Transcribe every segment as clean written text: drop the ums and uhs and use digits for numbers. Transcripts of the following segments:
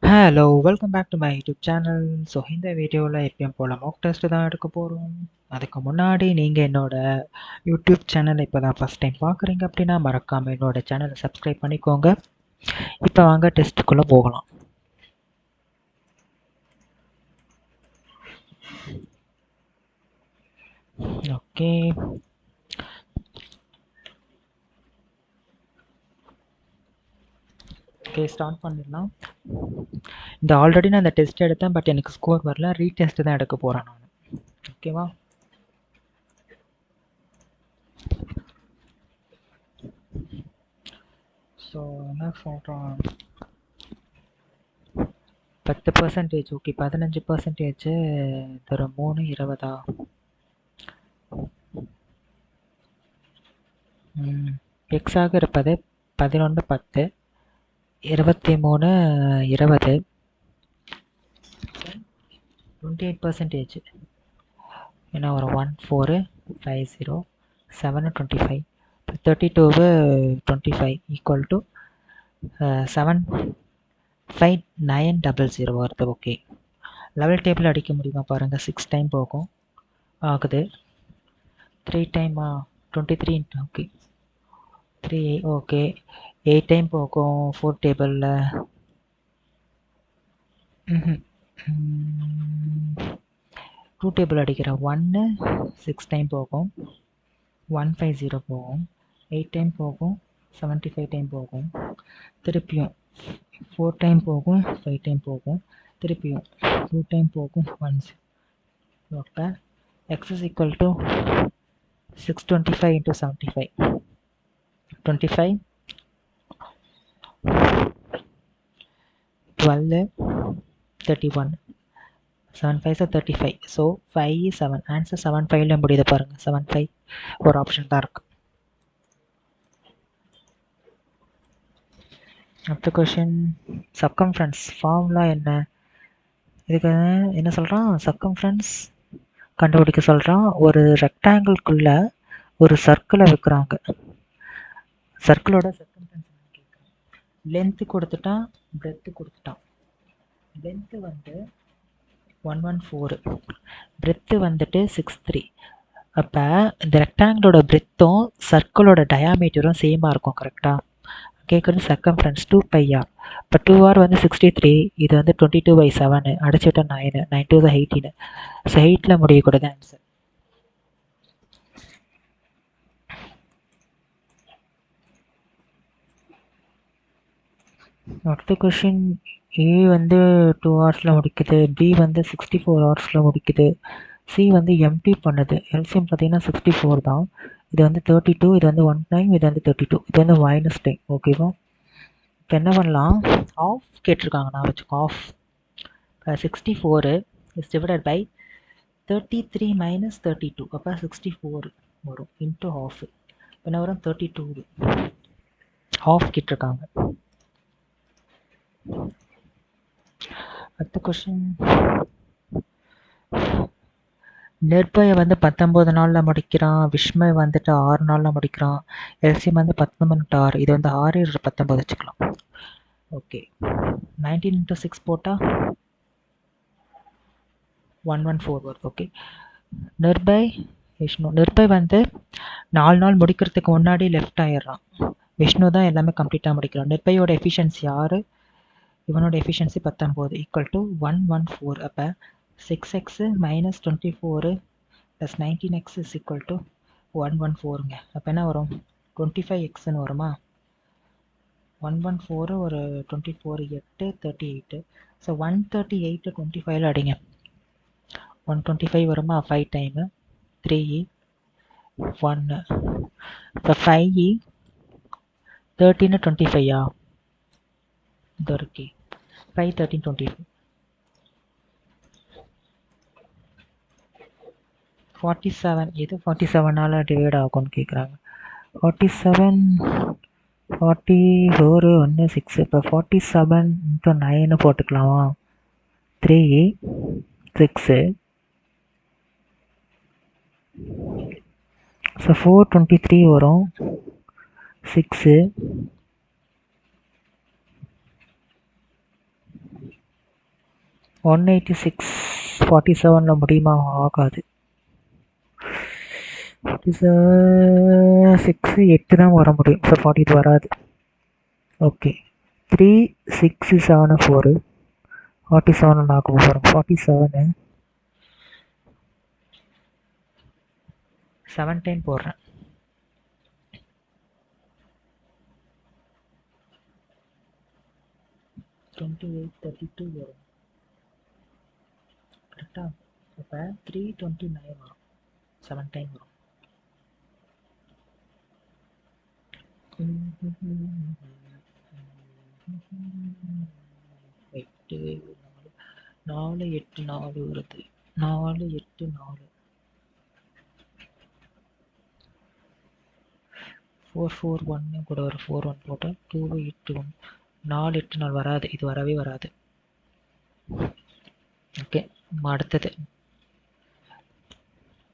Hello welcome back to my YouTube channel. So இந்த வீடியோவில் எப்பயும் போல் மாக் டெஸ்ட் தான் எடுக்க போகிறோம். அதுக்கு முன்னாடி நீங்கள் என்னோட யூடியூப் சேனலை இப்போ தான் ஃபஸ்ட் டைம் பார்க்குறீங்க அப்படின்னா மறக்காமல் என்னோட சேனலை சப்ஸ்கிரைப் பண்ணிக்கோங்க. இப்போ வாங்க டெஸ்ட்டுக்குள்ளே போகலாம். ஓகே, ஸ்டார்ட் பண்ணிடலாம். இந்த ஆல்ரெடி நான் இந்த டெஸ்ட் எடுத்தேன், பட் எனக்கு ஸ்கோர் வரல. ரீடெஸ்ட் தான் எடுக்க போகிறேன் நான். ஓகேவா? ஸோ என்ன சொல்கிறோம், 10%. ஓகே, 15% தர 3 20 எக்ஸாக இருப்பது 11 10 23 20 28%. ஏன்னா ஒரு 1 4 5 0 7 25 32 25 ஈக்குவல் டு 7 5 9 00 வருது. ஓகே, லெவல் டேபிள் அடிக்க முடியுமா பாருங்கள். 6 டைம் போகும் ஆகுது. 3 டைம் 23. ஓகே 3 ஓகே 8 டைம் போகும் 4 டேபிளில். 2 டேபிள் அடிக்கிறேன். 1 6 டைம் போகும், 150 போகும், 8 டைம் போகும், 75 டைம் போகும், திருப்பியும் 4 டைம் போகும், 5 டைம் போகும், திருப்பியும் 2 டைம் போகும், 1. Okay, x is equal to 625 into 75. 25 12 31 7 5 35. So 5 7 answer 7 5ல முடியுது பாருங்கள். 7 5 ஒரு ஆப்ஷன் தான் இருக்குது. அடுத்த கொஷின், சர்க்கம்ஃபரன்ஸ் ஃபார்முலா என்ன? இதுக்கு என்ன சொல்கிறான், சர்க்கம்ஃபரன்ஸ் கண்டுபிடிக்க சொல்கிறான். ஒரு ரெக்டாங்கிள்குள்ள ஒரு சர்க்கிளை வைக்கிறாங்க. சர்க்கிளோட சர்க்கம்ஃபரன்ஸ் கேட்குறான். லென்த்து கொடுத்துட்டான், பிரெத்து கொடுத்துட்டான். லென்த்து வந்து 114, பிரெத்து வந்துட்டு 63. அப்போ இந்த ரெக்டாங்கிளோட பிரெத்தும் சர்க்கிளோட டயாமீட்டரும் சேமாக இருக்கும். கரெக்டாக கேட்குறது சர்க்கம்ஃபரன்ஸ் 2πr. இப்போ 2r வந்து 63, இது வந்து 22/7 அடிச்சு விட்டா 9 9 2 18. ஸோ 8ல் முடியக்கூடாது ஆன்சர். அடுத்த கொஷின், ஏ வந்து 2 ஹவர்ஸில் முடிக்குது, பி வந்து 64 ஹவர்ஸில் முடிக்குது, சி வந்து எம்டி பண்ணுது. எல்சிஎம் பார்த்தீங்கன்னா 64 தான். இது வந்து 32, இது வந்து 1 டைம், இது வந்து 32, இது வந்து மைனஸ் டைம். ஓகேவா? இப்போ என்ன பண்ணலாம், ஆஃப் கேட்டிருக்காங்க, நான் வச்சுக்கோ off. 64 is divided by 33 minus 32, அப்போ 64 வரும் இன்ட்டு ஆஃப். என்ன வரும், 32 ஆஃப் கேட்டிருக்காங்க. அடுத்த கொஷின், நிர்பய வந்து 19 நாளில் முடிக்கிறான், விஷ்மய் வந்துட்டு 6 நாளில் முடிக்கிறான், எல்சிஎம் வந்து 19 இது வந்து 6 19 வச்சுக்கலாம். ஓகே, 19 into 6 போட்டால் 114 வருது. ஓகே, நிர்பய் விஷ்ணு, நிர்பய் வந்து 4 நாள் முடிக்கிறதுக்கு முன்னாடி லெஃப்ட் ஆயிடுறான். விஷ்ணு தான் எல்லாமே கம்ப்ளீட்டாக முடிக்கிறான். நிர்பயோட எஃபிஷியன்சி 6, இவனோட எஃபிஷியன்சி 19 ஈக்குவல் டு 114. அப்போ 6x minus 24 plus 19x is equal to 114ங்க. அப்போ என்ன வரும், 25xன்னு வருமா? 114 ஒரு 24 8 38. ஸோ 138 25ல் அடிங்க, 125 வருமா? 5 டைமு 3 1. இப்போ 5 13 25 இது இருக்கு. 5 13 25 47. எது 47னால் டிவைட் ஆகும்னு கேட்குறாங்க. 47 44 1 6. இப்போ 47 into 9 போட்டுக்கலாமா? 3 6. ஸோ 423 வரும். 6 186 47 முடியுமா? ஆகாது. 6 8 தான் வர முடியும். ஸோ 40 வராது. ஓகே, 3 6 7 4 47 ஆக போகிறோம். 47 7 டைம் போடுறேன். 28 32 வரும் கரெக்டாக. இப்போ 329 வரும். 7 டைம் வரும். எட்டு 4 8 4 வருது. 4 8 4 4 4 1 கூட ஒரு 4 1 போட்டால் 2 8 1 4 8 4 வராது. இது வரவே வராது. ஓகே, அடுத்தது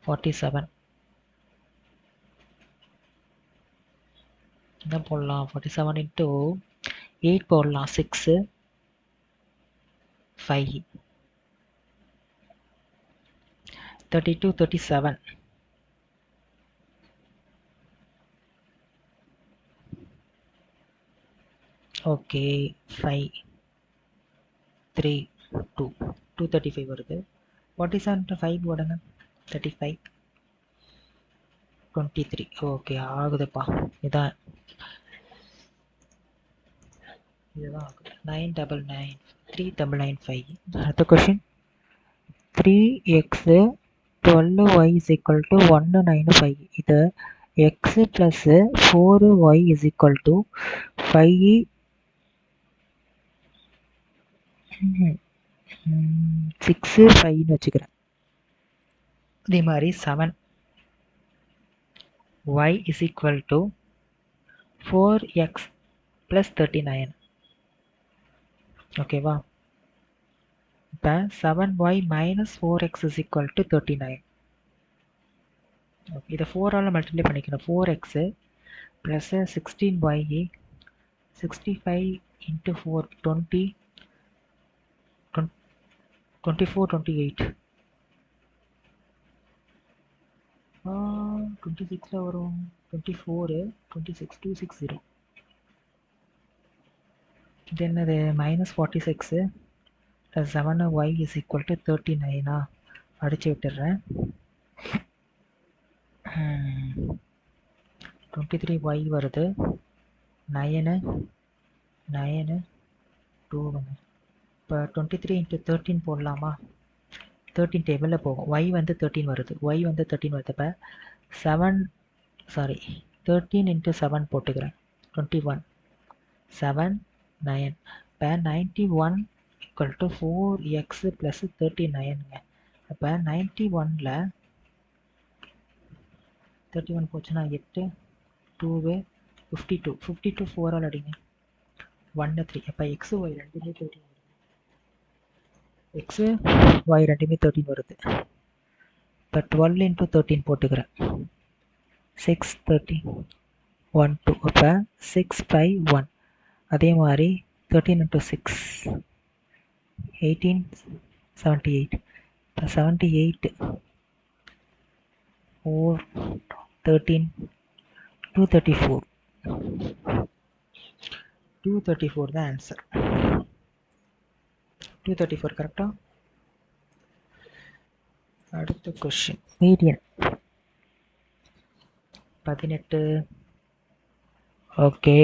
47 என்ன போடலாம்? 47 இன்ட்டு 8 போடலாம். 6 5 32 37 ஓகே 5 3 2 235 வருது. 47 5 போடுங்க. 35 23 ஓகே ஆகுதுப்பா. இதுதான் ஆகுது. 999 3995. அடுத்த question 3x 12y is equal to 195. இது x plus 4y is equal to 5 6 5ன்னு வச்சுக்கிறேன். அதே மாதிரி 7y is equal to 4x plus 39. ஓகேவா? இப்போ 7y minus 4x is equal to 39. Okay, இதை 4ஆல் மல்டிப்ளை பண்ணிக்கணும். 4x plus 16y 65 into 4 20 24 28 26 வரும். 24 26 260. இது என்னது? Minus 46 plus 7y is equal to 39. அடிச்சு விட்டுடுறேன். 23y வருது. 9 9 2 இப்போ 23 இன்ட்டு 13 போடலாமா? 13 டேபிளில் போகும். y வந்து 13 வருது. y வந்து 13 வருது. இப்போ 13 இன்ட்டு 7 போட்டுக்கிறேன். 21 7 9. இப்போ 91 ஈக்குவல் டு 4x ப்ளஸ் 39ங்க. அப்போ 91ல் 31 போச்சுன்னா 8 2 52 52 4ஆல் அடிங்க. 1 3. அப்போ எக்ஸு ஒய் ரெண்டுமே 13 வருது. எக்ஸு ஒய் ரெண்டுமே 13 வருது. இப்போ 12 இன்ட்டு 13 போட்டுக்கிறேன். 6 30 1 2. அப்போ 6 5 1. அதே மாதிரி 13 இன்ட்டு 6 18 78. இப்போ 78 4 13 234. 234 தான் ஆன்சர். 234 கரெக்டா? அடுத்த question median 18 okay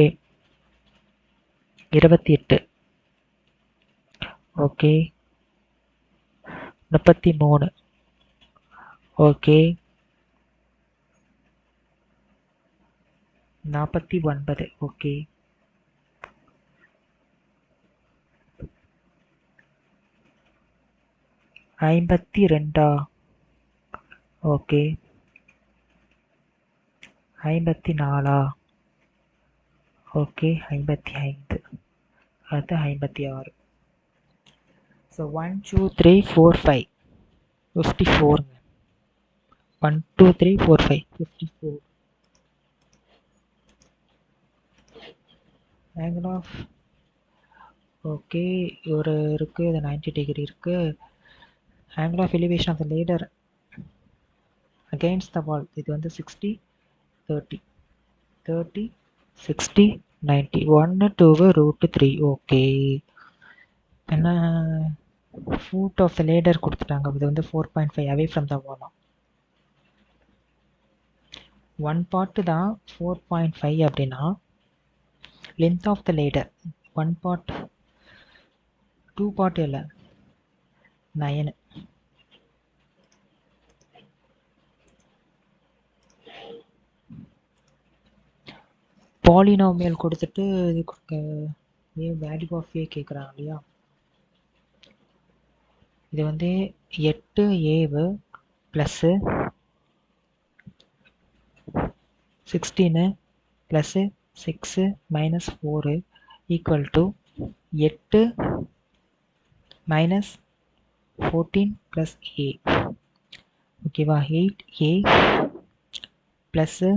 28 okay 33 okay 49 okay 52 okay 54 okay 55 அடுத்து 56. ஸோ 1 2 3 4 5 54. 1 2 3 4 5 54. angle of ஓகே, ஒரு இருக்குது, இது 90 டிகிரி இருக்குது. Angle of elevation of the ladder against the wall, இது வந்து 60 30 30 60 90 1 2 √3. ஓகே, என்ன ஃபுட் ஆஃப் த லேடர் கொடுத்துட்டாங்க, இது வந்து 4.5 away from the wall. One part தான் 4.5 அப்படின்னா length of the ladder one part, two part இல்லை 9. பாலினாமியல் கொடுத்துட்டு இது வேல்யூ ஆஃப் ஏ கேட்குறாங்க இல்லையா. இது வந்து 8a plus 16 plus 6 minus 4 equal to 8 minus 14 plus A. ஓகேவா, 8a plus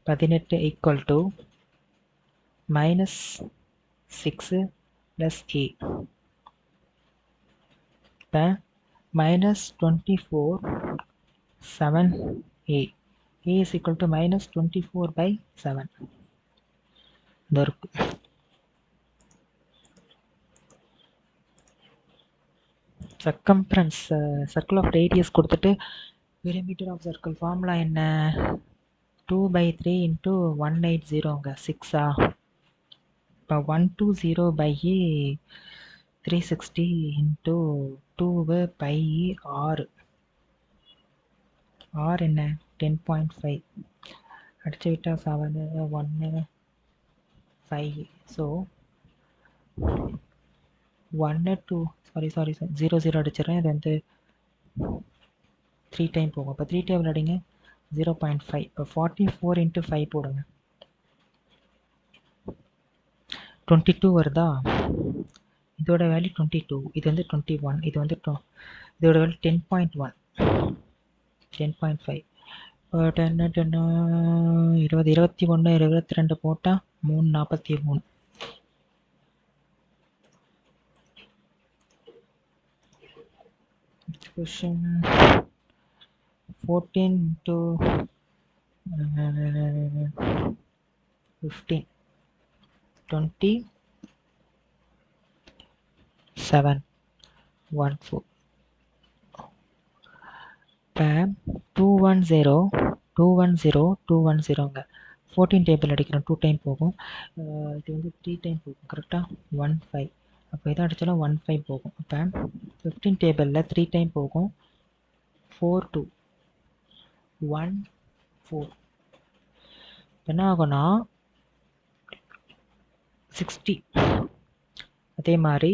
18 equal to minus 6 plus A. இப்போ minus 24 7a. a is equal to minus 24/7. இந்த இருக்கு. சர்க்கம்ஃபரன்ஸ் சர்க்கிள் ஆஃப் ரேடியஸ் கொடுத்துட்டு பெரிமீட்டர் ஆஃப் சர்க்கிள் ஃபார்முலா என்ன, 2/3 × 180ங்க 6ஆ. இப்போ 120/a 360 × 2πr. R என்ன 10.5 அடிச்சு விட்டா 7 1 5. So 1 2 sorry 0 அடிச்சிடறேன். இது வந்து 3 டைம் போகும். இப்போ 3 டைம் அடிங்க 0.5. இப்போ 44 × 5 போடுங்க 22 வருதா. இதோட வேல்யூ 22, இது வந்து 21, இது வந்து இதோட வேல்யூ 10.1 10.5. 10 10 20 21 22 போட்டால் 343. Question 14 × 15 27 14. இப்போ 210 210 210ங்க 14 டேபிள் அடிக்கிறோம், 2 டைம் போகும். இது வந்து 3 டைம் போகும் கரெக்டாக 15. அப்போ எதை அடித்தாலும் 15 போகும். இப்போ 15 டேபிளில் 3 டைம் போகும் 4 2 1 4. என்ன ஆகும்னா 60. அதே மாதிரி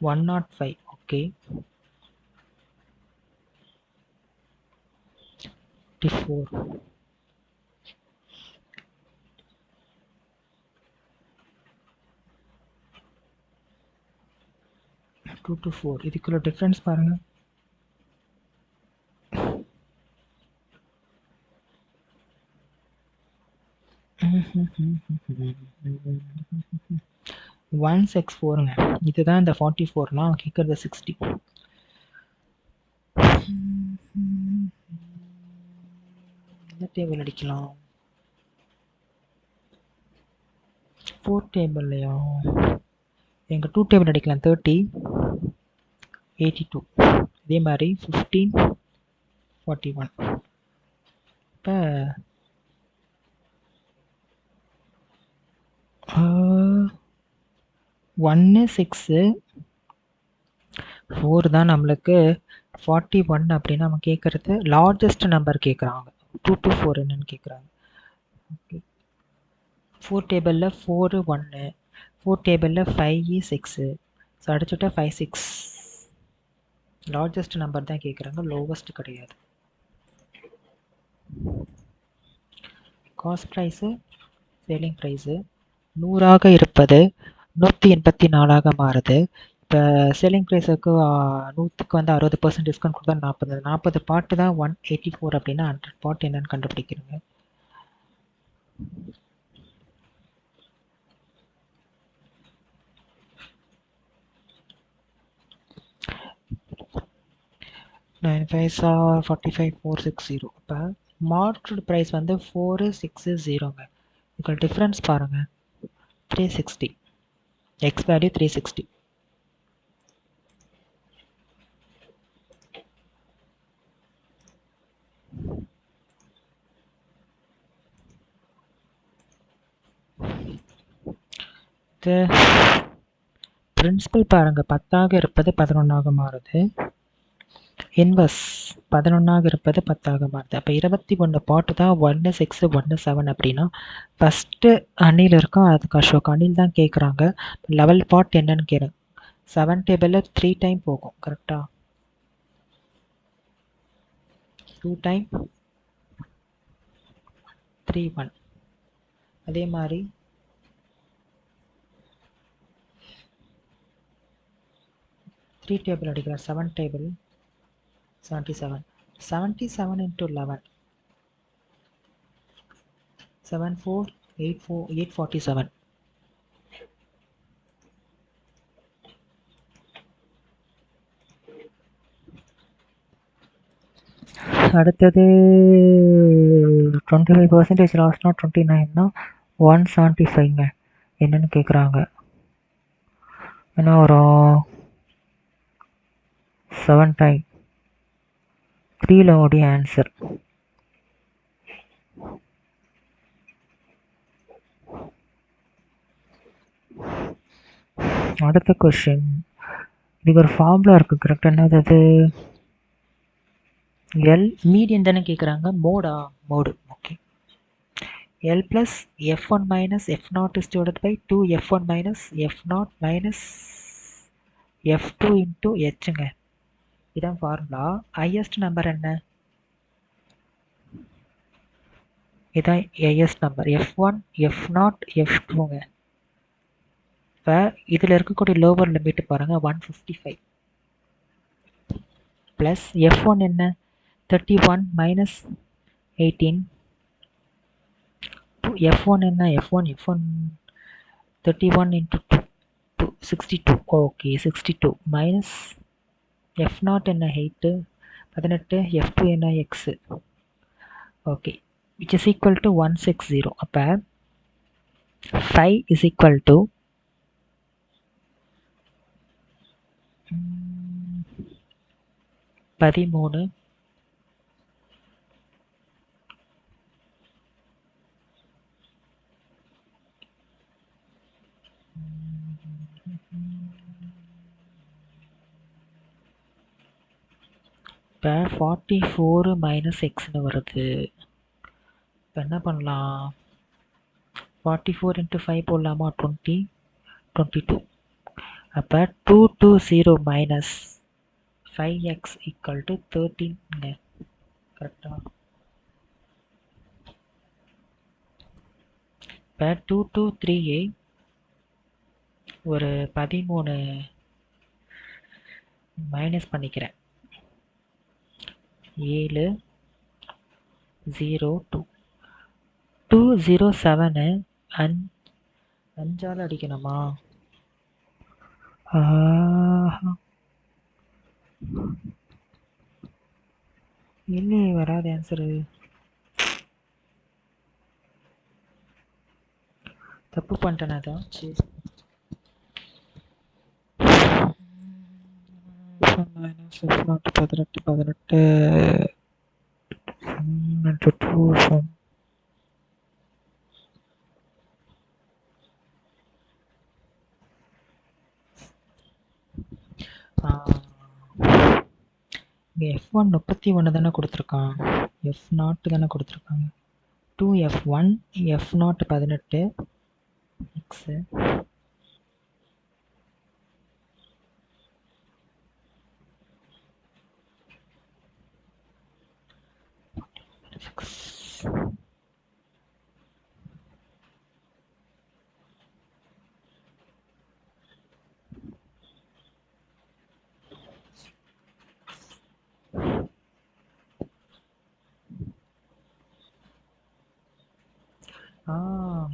105. ஓகே 54. 2 to 4. இதுக்குள்ள டிஃப்ரென்ஸ் பாருங்க. ஒன் 64ங்க. இதுதான் இந்த 44னா கேட்குறது 60. இந்த டேபிள் அடிக்கலாம் 4 டேபிள்லையா, எங்க 2 டேபிள் அடிக்கலாம் 30 82. இதே மாதிரி 15 41. இப்போ 1 6 4 தான் நம்மளுக்கு 41 அப்படின்னா நம்ம கேட்குறது லார்ஜஸ்ட் நம்பர் கேட்குறாங்க. 2 to 4 என்னன்னு கேட்குறாங்க. ஓகே 4 டேபிளில் 4 1, 4 டேபிளில் 5 6. ஸோ அடிச்சுட்டா 5 6. லார்ஜஸ்ட் நம்பர் தான் கேட்குறாங்க, லோவஸ்ட் கிடையாது. காஸ்ட் ப்ரைஸு சேலிங் ப்ரைஸு 100ஆக இருப்பது 184ஆக மாறுது. இப்போ செல்லிங் ப்ரைஸுக்கு 100க்கு வந்து 60% டிஸ்கவுண்ட் கொடுத்தா 40 பார்ட்டு தான் 184 அப்படின்னா 100 பார்ட் என்னன்னு கண்டுபிடிக்கிறீங்க. Nine five 45 460. இப்போ மார்க்கெட் ப்ரைஸ் வந்து 460ங்க. இதுக்கு டிஃப்ரென்ஸ் பாருங்கள், 360. X value 360. இது பிரின்சிபல் பாருங்கள், 10ஆக இருப்பது 11ஆக மாறுது. இன்வர்ஸ் 11ஆக இருப்பது 10ஆக மாறுது. அப்போ 21 பார்ட்டு தான் 1 6 1 7 அப்படின்னா ஃபஸ்ட்டு அணில் இருக்கும், அதுக்கு அசோக் அணில் தான் கேட்குறாங்க. லெவல் பார்ட் என்னன்னு கேட்குறேன். 7 டேபிளில் 3 டைம் போகும் கரெக்டாக, 2 டைம் 3 1. அதே மாதிரி 3 டேபிள் அடிக்கிறார், 7 டேபிள் 77. 77 into 11 847. அடுத்தது 25% லாஸ்ட்னா 29னா 175ங்க. என்னன்னு கேட்குறாங்க. ஏன்னா வரும் 7 டைம் 3ல ஓடிய ஆன்சர். அடுத்த கொஸ்டின், இதுக்கு ஒரு ஃபார்முலா இருக்குது கரெக்டாக. என்னது அது? எல் மீடியன் தானே கேட்குறாங்க. Mode okay. L plus f1 minus f0 is divided by 2f1 minus f0 minus f2 into ஹெச்ங்க. இதான் ஃபார்முலா. ஹையஸ்ட் நம்பர் என்ன? இதான் ஹையஸ்ட் நம்பர், f1 f0 f2ங்க. இப்போ இதில் இருக்கக்கூடிய லோவர் லிமிட் பாருங்கள், 155 ப்ளஸ் f1 என்ன? 31 மைனஸ் 18. f1 என்ன? f1 31 into 2 62. Okay 62 minus f0 என்ன? 8 18. f2 என்ன? x. Okay, which is equal to 160. அப்போ 5 is equal to 13 இப்போ 44 மைனஸ் எக்ஸ்னு வருது. இப்போ என்ன பண்ணலாம்? 44 into 5 போடலாமா? 20 22. அப்போ 220 மைனஸ் 5x ஈக்குவல் டு 13ங்க. கரெக்டா? இப்போ 223 ஒரு 13 மைனஸ் பண்ணிக்கிறேன். 7 0 2 207 5ஆல் அடிக்கணுமா? இல்லையே, வராது ஆன்சரு. தப்பு பண்ணிட்டேனா? தான் சரி. மைனஸ் 18 into 2 f1 31 தானே கொடுத்துருக்கான், f0 தானே கொடுத்துருக்காங்க. 2f1 f0 18 x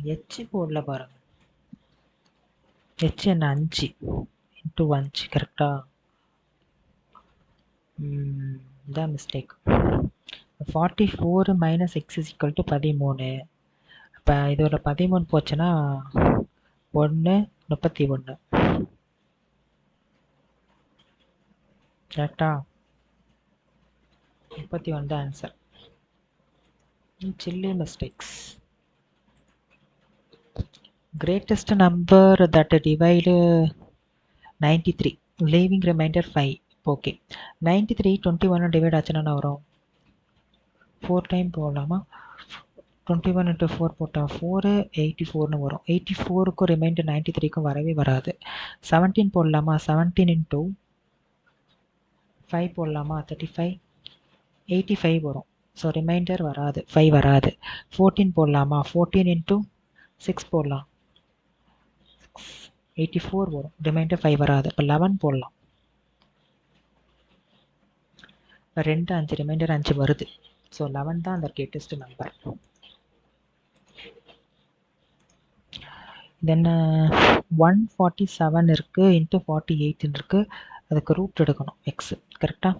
ஹெச் போடல பாருங்க. ஹெச் என்ன 5 இன்ட்டு 5 கரெக்டா? இதான் mistake. 44 minus X is equal to 13. இப்போ இதோட 13 போச்சுன்னா 1 31 கரெக்டா? 31 தான் answer. Chilli mistakes. Greatest number that divide 93 leaving remainder 5. Okay 93 21 divide ஆச்சுன்னா என்ன வரும்? 4 டைம் போடலாமா? 21 into 4 போட்டால் 4 84ன்னு வரும். 84க்கும் ரிமைண்டர் 93க்கும் வரவே வராது. 17 போடலாமா? 17 into 5 போடலாமா? 35 85 வரும். ஸோ ரிமைண்டர் வராது, 5 வராது. 14 போடலாமா? 14 into 6 போடலாம், 84 வரும். ரிமைண்டர் 5 வராது. இப்போ 11 போடலாம். இப்போ 2 5 ரிமைண்டர் 5 வருது. ஸோ 11 தான் அந்த greatest நம்பர். தென் 147 இருக்குது இன்ட்டு 48 இருக்குது. அதுக்கு ரூட் எடுக்கணும் எக்ஸு கரெக்டாக?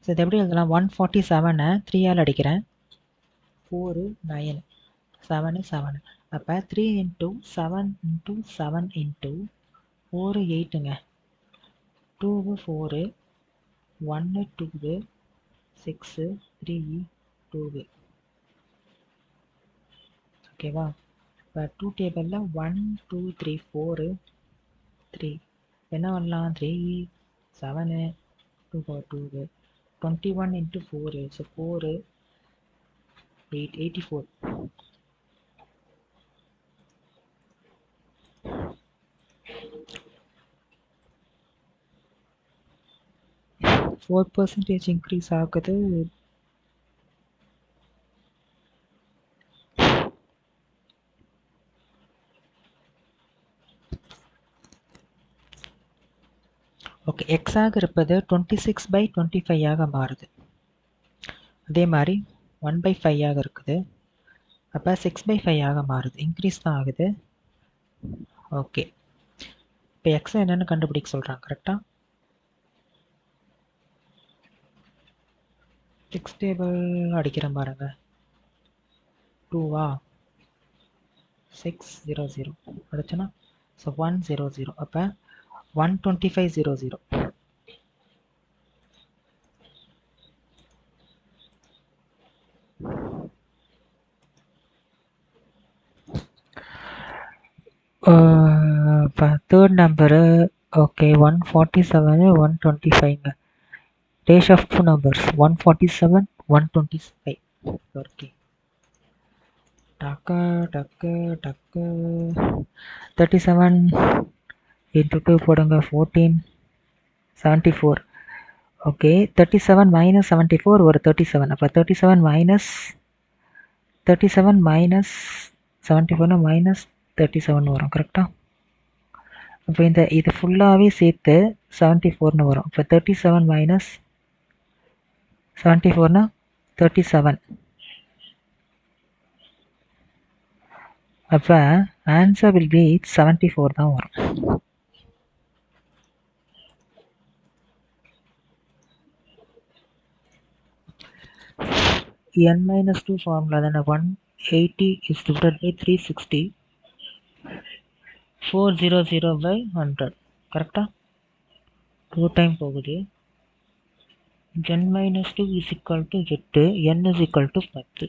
ஸோ இது எப்படி எழுதலாம்? 147 3ஆல் அடிக்கிறேன். 4 9 7 7. அப்போ 3 into 7 into 7 into 4 8ங்க. 2 4 1 2 6 3 2. ஓகேவா? இப்போ 2 டேபிளில் 1 2 3 4 3 என்ன பண்ணலாம்? 3 7 2 2 21 into 4 ஸோ 4 8 84. 4% இன்க்ரீஸ் ஆகுது. ஓகே எக்ஸாக இருப்பது 26/25 மாறுது. அதே மாதிரி 1/5 இருக்குது. அப்போ 6/5 மாறுது. இன்க்ரீஸ் தான் ஆகுது. ஓகே இப்போ எக்ஸை என்னென்னு கண்டுபிடிக்க சொல்கிறாங்க கரெக்டாக? 6 டேபிள் அடிக்கிறேன் பாருங்க. 2வா 6 0 0 அடிச்சோன்னா ஸோ 1 0 0. அப்போ 125 0 0. இப்போ தேர்ட் நம்பரு ஓகே 147 125ங்க. Ratio of 2 numbers 147 125. ஓகே டக்கு டக்கு டக்கு 37 into 2 போடுங்க 14 74. ஓகே 37 minus 74 ஒரு 37. அப்போ 37 minus 74 minus 37 வரும் கரெக்டாக? அப்போ இது ஃபுல்லாகவே சேர்த்து 74ன்னு வரும். இப்போ 37 minus 74னா 37. அப்போ ஆன்சர் வில் பி 74 தான் வரும். n-2 ஃபார்முலா தானே. 180 is divided by 360 400/100 கரெக்டாக? 2 டைம் போகுது. n-2 is equal to 8 n is equal to 10.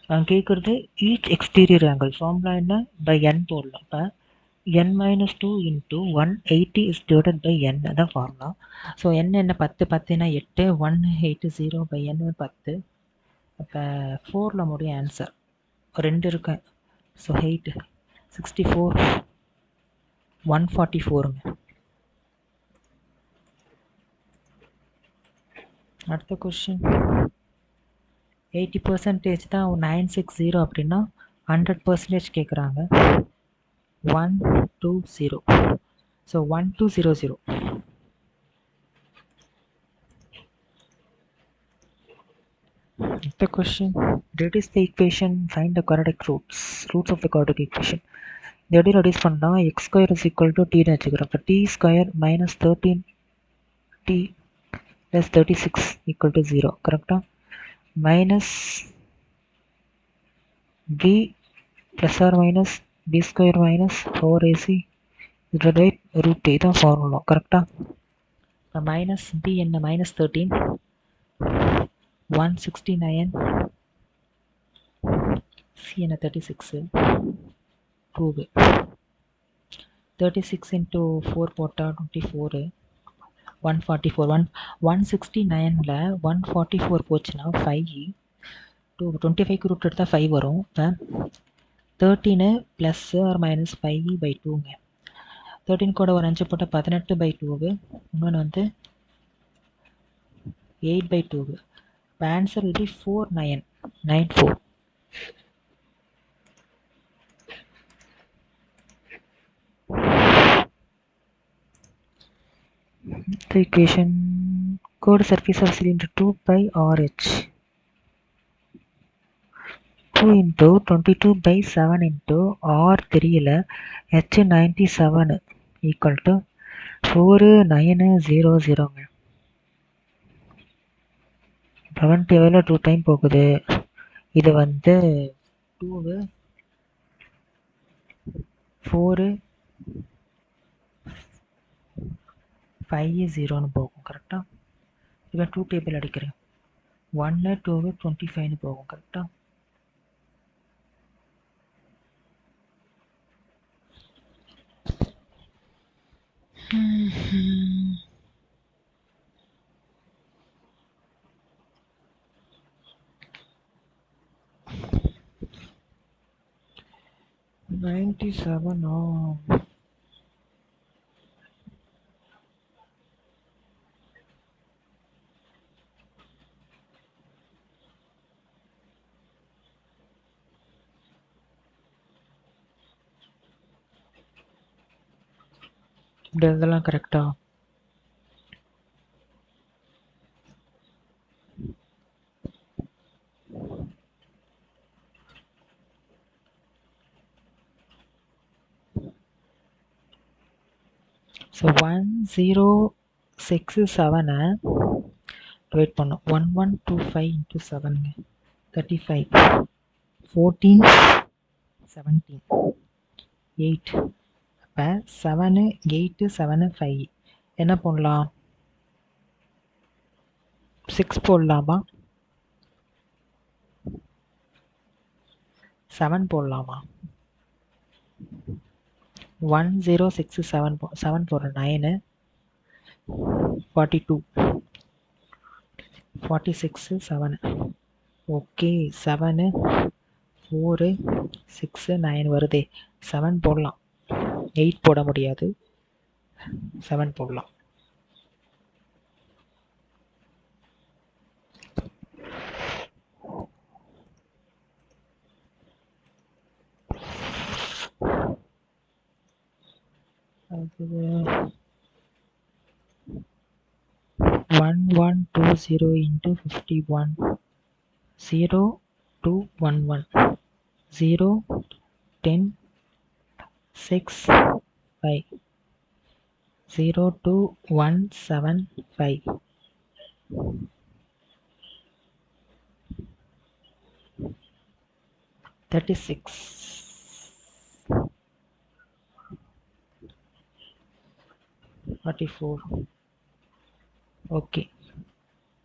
நான் கேட்குறது ஈச் எக்ஸ்டீரியர் ஆங்கிள் ஃபார்முலா என்ன? பை n போடலாம். இப்போ n-2 into 180 is divided by n அதான் ஃபார்முலா. ஸோ n என்ன 10 10னா 8 180/n 10. அப்போ 4ல் முடியும் ஆன்சர். 2 இருக்கு. ஸோ 8 64 144ங்க. அடுத்த கொஸ்டின் 80% தான் 960 அப்படின்னா 100% கேட்குறாங்க. 120. So 1200. The question, reduce the equation, find the quadratic roots of the quadratic equation. இந்த எப்படி ரெடியூஸ் பண்ணால் X square is equal to டின்னு வச்சுக்கிறோம். அப்போ T square minus 13t plus 36 equal to 0 கரெக்டாக. Minus b plus or minus b square minus 4ac divide by root இதுதான் formula கரெக்டாக. இப்போ மைனஸ் b என்ன மைனஸ் 13 169 c என்ன 36 2 36 into 4 போட்டால் 24 144 169ல் 144 போச்சுன்னா 5 25க்கு ரூட் எடுத்தால் 5 வரும். இப்போ 13 ப்ளஸ் ஆர் மைனஸ் 5/2ங்க. 13 கூட ஒரு 5 போட்டால் 18/2. இன்னொன்று வந்து 8/2. இப்போ answer will be 4994. The equation, chord surface of cylinder 2 by RH 2 into 22/7 into R3ல H 97 equal to 4900ங்க. 70 2 time போகுது. இது வந்து 2 4 5 0ன்னு போகும் கரெக்டாக. இப்போ 2 டேபிள் அடிக்கிறேன். 1 2 25ன்னு போகும் கரெக்டாக. $97 இப்படி இதெல்லாம் கரெக்டா? ஸோ 1067 டிவைட் பண்ணோம். 1125 into 7ங்க 35 14 17 8. அப்போ 7 8 7 5 என்ன போடலாம்? 6 போடலாமா? 7 போடலாமா? 1067 7 போடுறேன். 9 42 46 7. ஓகே 7 4 6 9 வருதே. 7 போடலாம். 8 போட முடியாது. 7 போடலாம். அது 1120 into 51 0 2 1 1 0 10 6 5 0 2 1 7 5 36 44. ஓகே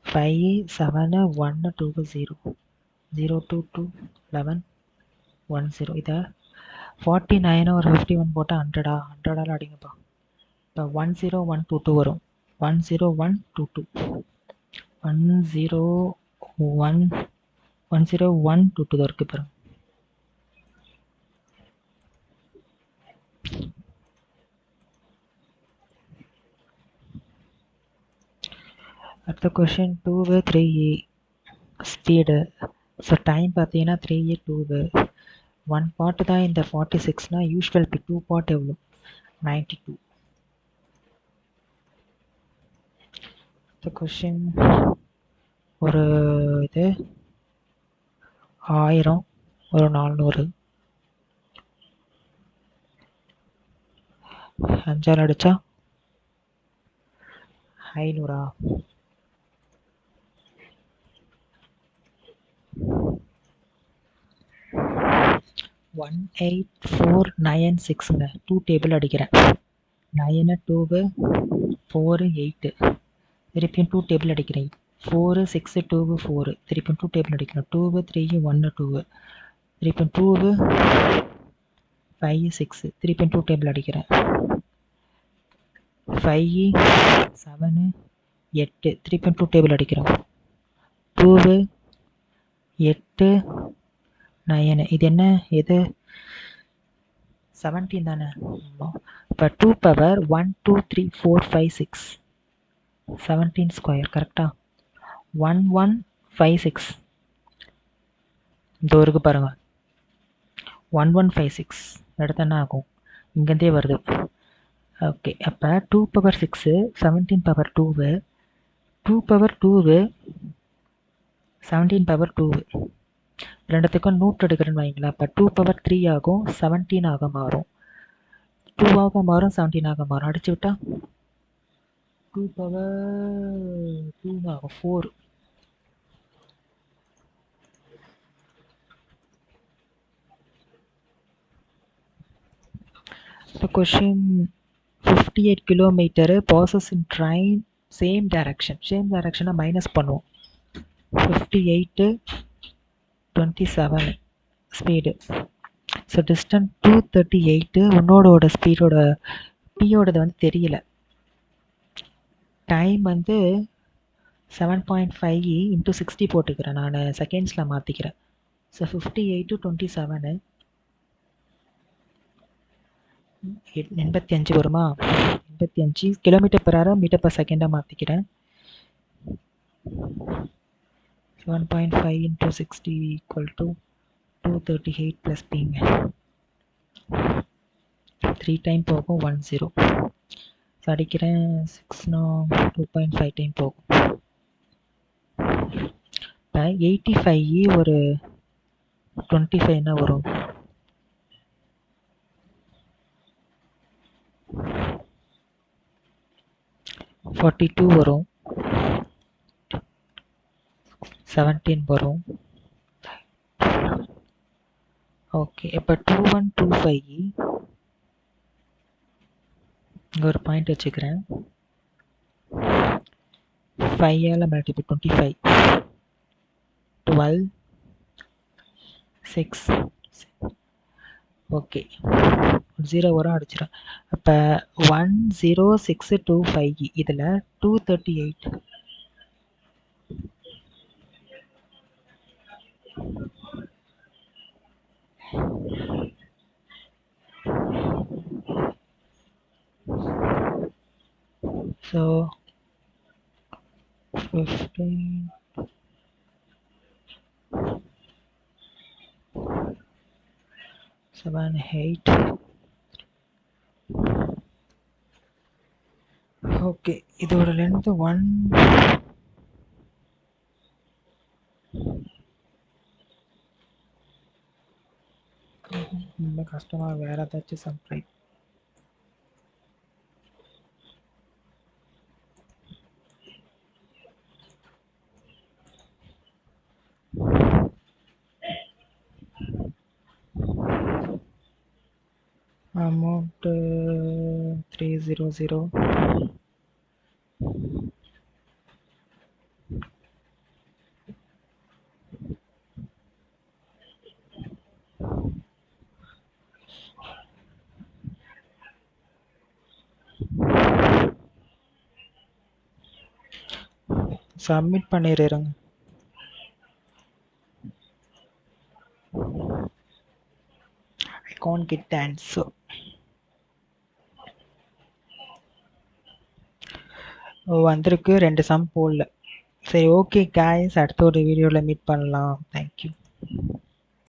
5 7 1 2 0 0 2 2 11 1 0. இதை 49 ஒரு 51 போட்டால் 100ஆல் அடிங்கப்பா. இப்போ 10122 வரும். 10122 10122 இருக்கு பாருங்க. அடுத்த question 2 3a speed. So time பார்த்தீங்கன்னா 3a 2 1 பார்ட் தான் இந்த 46னா யூஸ்வல் பி 2 பார்ட் எவ்வளோ? 92. அடுத்த கொஷின் ஒரு இது 1000 ஒரு 400 5ஆல் அடிச்சா 500 18496ங்க 2 டேபிள் அடிக்கிறேன் 9 2 4 8 திருப்பியும் 2 டேபிள் அடிக்கிறேன் 4 6 2 4 திருப்பியும் 2 டேபிள் அடிக்கிறேன் 2 3 1 2 திருப்பியும் 2 5 6 திருப்பியும் 2 டேபிள் அடிக்கிறேன் 5 7 8 திருப்பியும் 2 டேபிள் அடிக்கிறோம் 2 8 9 இது என்ன எது 17 தானே இப்போ 2 பவர் 1 2 3 4 5 6 17 ஸ்கொயர் கரெக்டா 1156 இந்த ஒருக்கு பாருங்க 1156 எடுத்த என்ன ஆகும் இங்கேருந்தே வருது ஓகே அப்போ 2 பவர் 6 17 பவர் 2 2 பவர் 2 17 பவர் 2 ரெண்டுத்துக்கும் நூட் எடுக்கிறேன்னு வைங்களேன் அப்போ 2 பவர் 3 ஆகும் 17 ஆக மாறும் 2 ஆக மாறும் 17 ஆக மாறும் அடிச்சு விட்டா 2 பவர் 2 ஆகும் 4 The question 58 kilometer passes in train same direction minus பண்ணுவோம் 58 27 ஸ்பீடு ஸோ டிஸ்டன்ஸ் 238 உன்னோட ஸ்பீடோட பியோடது வந்து தெரியல டைம் வந்து 7.5 இன்ட்டு 60 போட்டுக்கிறேன் நான் செகண்ட்ஸில் மாற்றிக்கிறேன் ஸோ 58 to 27 85 வருமா 85 kilometer per hour meter per செகண்டாக மாற்றிக்கிறேன் 7.5 into 60 equal to 238 plus பிங்க 3 டைம் போகும் 10 அடிக்கிறேன் 6 2.5 டைம் போகும் இப்போ 85 ஒரு 25 வரும் 42 வரும் 17 வரும் ஓகே இப்போ 2125 இங்கே ஒரு பாயிண்ட் வச்சுக்கிறேன் 5ஆல் மல்டிபிள் 25 12 6 ஓகே 0 வரும் அடிச்சிடும் அப்போ 10625 இதில் 238 so 15 7 8 ஓகே இதோட லென்த் 1 ரொம்ப கஷ்டமாக வேற ஏதாச்சும் சப்ளை amount 300 சப்மிட் பண்ணிடுறேங்க I can't get the answer வந்திருக்கு 2 சம் போடல சரி ஓகே காய்ஸ் அடுத்த ஒரு வீடியோவில் மீட் பண்ணலாம் தேங்க்யூ